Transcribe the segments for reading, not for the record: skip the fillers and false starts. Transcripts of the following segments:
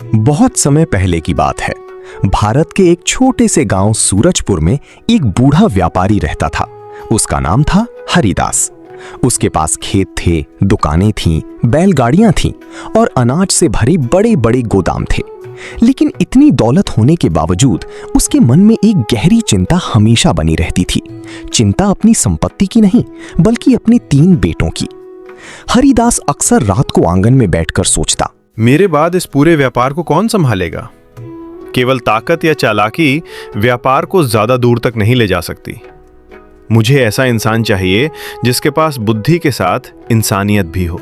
बहुत समय पहले की बात है। भारत के एक छोटे से गांव सूरजपुर में एक बूढ़ा व्यापारी रहता था। उसका नाम था हरिदास। उसके पास खेत थे, दुकानें थीं, बैलगाड़ियां थीं और अनाज से भरे बड़े बड़े गोदाम थे। लेकिन इतनी दौलत होने के बावजूद उसके मन में एक गहरी चिंता हमेशा बनी रहती थी। चिंता अपनी संपत्ति की नहीं, बल्कि अपने 3 बेटों की। हरिदास अक्सर रात को आंगन में बैठकर सोचता, मेरे बाद इस पूरे व्यापार को कौन संभालेगा? केवल ताकत या चालाकी व्यापार को ज्यादा दूर तक नहीं ले जा सकती। मुझे ऐसा इंसान चाहिए जिसके पास बुद्धि के साथ इंसानियत भी हो।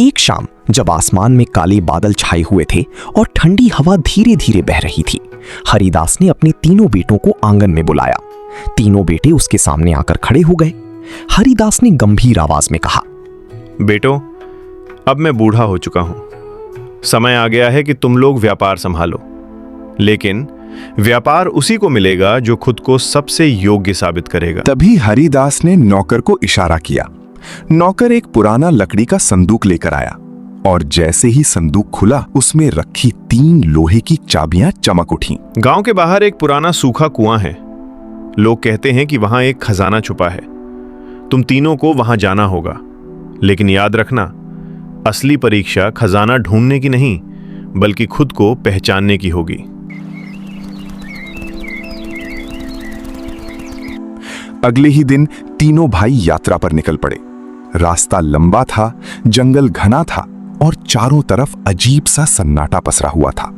एक शाम जब आसमान में काले बादल छाए हुए थे और ठंडी हवा धीरे धीरे बह रही थी, हरिदास ने अपने तीनों बेटों को आंगन में बुलाया। तीनों बेटे उसके सामने आकर खड़े हो गए। हरिदास ने गंभीर आवाज में कहा, बेटो, अब मैं बूढ़ा हो चुका हूं। समय आ गया है कि तुम लोग व्यापार संभालो, लेकिन व्यापार उसी को मिलेगा जो खुद को सबसे योग्य साबित करेगा। तभी हरिदास ने नौकर को इशारा किया। नौकर एक पुराना लकड़ी का संदूक लेकर आया और जैसे ही संदूक खुला, उसमें रखी 3 लोहे की चाबियां चमक उठी। गांव के बाहर एक पुराना सूखा कुआं है। लोग कहते हैं कि वहां एक खजाना छुपा है। तुम तीनों को वहां जाना होगा, लेकिन याद रखना, असली परीक्षा खजाना ढूंढने की नहीं, बल्कि खुद को पहचानने की होगी। अगले ही दिन तीनों भाई यात्रा पर निकल पड़े। रास्ता लंबा था, जंगल घना था और चारों तरफ अजीब सा सन्नाटा पसरा हुआ था।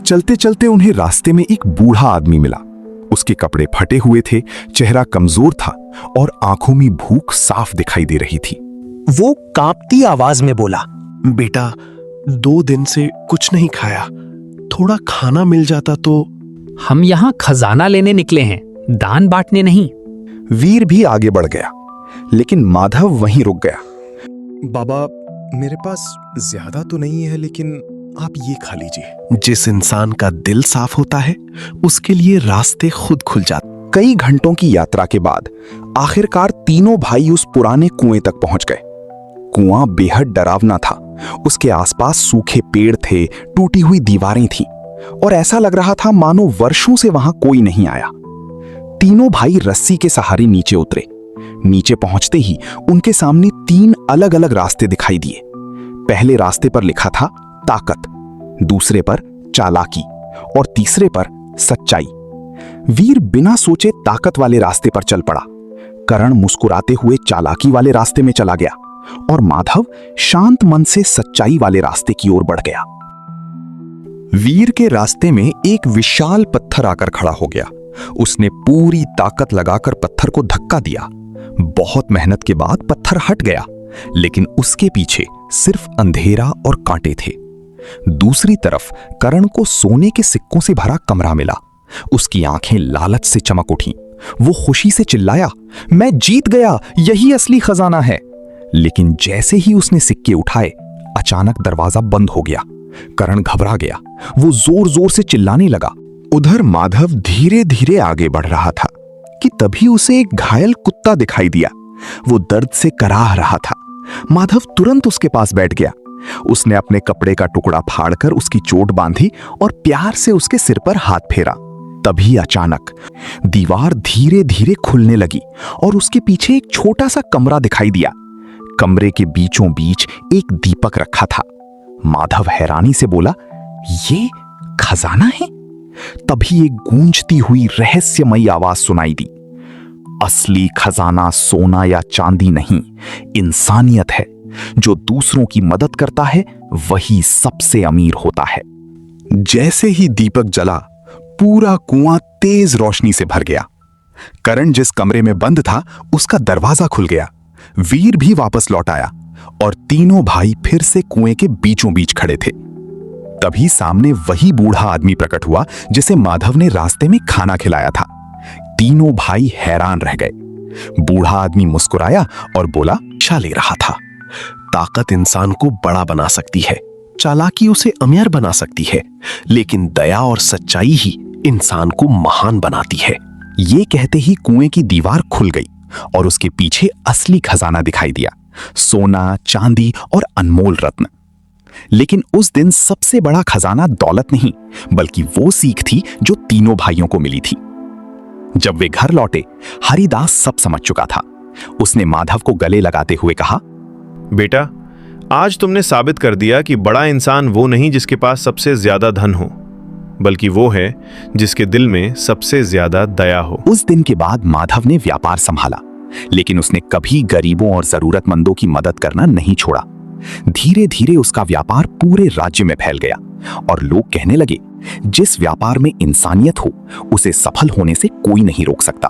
चलते चलते उन्हें रास्ते में एक बूढ़ा आदमी मिला। उसके कपड़े फटे हुए थे, चेहरा कमजोर था और आंखों में भूख साफ दिखाई दे रही थी। वो कांपती आवाज में बोला, बेटा, 2 दिन से कुछ नहीं खाया। थोड़ा खाना मिल जाता तो। हम यहाँ खजाना लेने निकले हैं, दान बांटने नहीं। वीर भी आगे बढ़ गया, लेकिन माधव वहीं रुक गया। बाबा, मेरे पास ज्यादा तो नहीं है, लेकिन आप ये खा लीजिए। जिस इंसान का दिल साफ होता है, उसके लिए रास्ते खुद खुल जाते। कई घंटों की यात्रा के बाद आखिरकार तीनों भाई उस पुराने कुएं तक पहुंच गए। कुआं बेहद डरावना था। उसके आसपास सूखे पेड़ थे, टूटी हुई दीवारें थीं और ऐसा लग रहा था मानो वर्षों से वहां कोई नहीं आया। तीनों भाई रस्सी के सहारे नीचे उतरे। नीचे पहुंचते ही उनके सामने 3 अलग अलग रास्ते दिखाई दिए। पहले रास्ते पर लिखा था ताकत, दूसरे पर चालाकी और तीसरे पर सच्चाई। वीर बिना सोचे ताकत वाले रास्ते पर चल पड़ा। करण मुस्कुराते हुए चालाकी वाले रास्ते में चला गया और माधव शांत मन से सच्चाई वाले रास्ते की ओर बढ़ गया। वीर के रास्ते में एक विशाल पत्थर आकर खड़ा हो गया। उसने पूरी ताकत लगाकर पत्थर को धक्का दिया। बहुत मेहनत के बाद पत्थर हट गया, लेकिन उसके पीछे सिर्फ अंधेरा और कांटे थे। दूसरी तरफ करण को सोने के सिक्कों से भरा कमरा मिला। उसकी आंखें लालच से चमक उठीं। वो खुशी से चिल्लाया, मैं जीत गया, यही असली खजाना है। लेकिन जैसे ही उसने सिक्के उठाए, अचानक दरवाजा बंद हो गया। करण घबरा गया। वो जोर जोर से चिल्लाने लगा। उधर माधव धीरे धीरे आगे बढ़ रहा था कि तभी उसे एक घायल कुत्ता दिखाई दिया। वो दर्द से कराह रहा था। माधव तुरंत उसके पास बैठ गया। उसने अपने कपड़े का टुकड़ा फाड़कर उसकी चोट बांधी और प्यार से उसके सिर पर हाथ फेरा। तभी अचानक दीवार धीरे धीरे खुलने लगी और उसके पीछे एक छोटा सा कमरा दिखाई दिया। कमरे के बीचों बीच एक दीपक रखा था। माधव हैरानी से बोला, ये खजाना है? तभी एक गूंजती हुई रहस्यमयी आवाज सुनाई दी, असली खजाना सोना या चांदी नहीं, इंसानियत है। जो दूसरों की मदद करता है वही सबसे अमीर होता है। जैसे ही दीपक जला, पूरा कुआं तेज रोशनी से भर गया। करण जिस कमरे में बंद था, उसका दरवाजा खुल गया। वीर भी वापस लौट आया और तीनों भाई फिर से कुएं के बीचों बीच खड़े थे। तभी सामने वही बूढ़ा आदमी प्रकट हुआ जिसे माधव ने रास्ते में खाना खिलाया था। तीनों भाई हैरान रह गए। बूढ़ा आदमी मुस्कुराया और बोला, शिक्षा ले रहा था। ताकत इंसान को बड़ा बना सकती है, चालाकी उसे अमीर बना सकती है, लेकिन दया और सच्चाई ही इंसान को महान बनाती है। ये कहते ही कुएं की दीवार खुल गई और उसके पीछे असली खजाना दिखाई दिया, सोना, चांदी और अनमोल रत्न। लेकिन उस दिन सबसे बड़ा खजाना दौलत नहीं, बल्कि वो सीख थी जो तीनों भाइयों को मिली थी। जब वे घर लौटे, हरिदास सब समझ चुका था। उसने माधव को गले लगाते हुए कहा, बेटा, आज तुमने साबित कर दिया कि बड़ा इंसान वो नहीं जिसके पास सबसे ज्यादा धन हो, बल्कि वो है जिसके दिल में सबसे ज्यादा दया हो। उस दिन के बाद माधव ने व्यापार संभाला, लेकिन उसने कभी गरीबों और जरूरतमंदों की मदद करना नहीं छोड़ा। धीरे धीरे उसका व्यापार पूरे राज्य में फैल गया और लोग कहने लगे, जिस व्यापार में इंसानियत हो उसे सफल होने से कोई नहीं रोक सकता।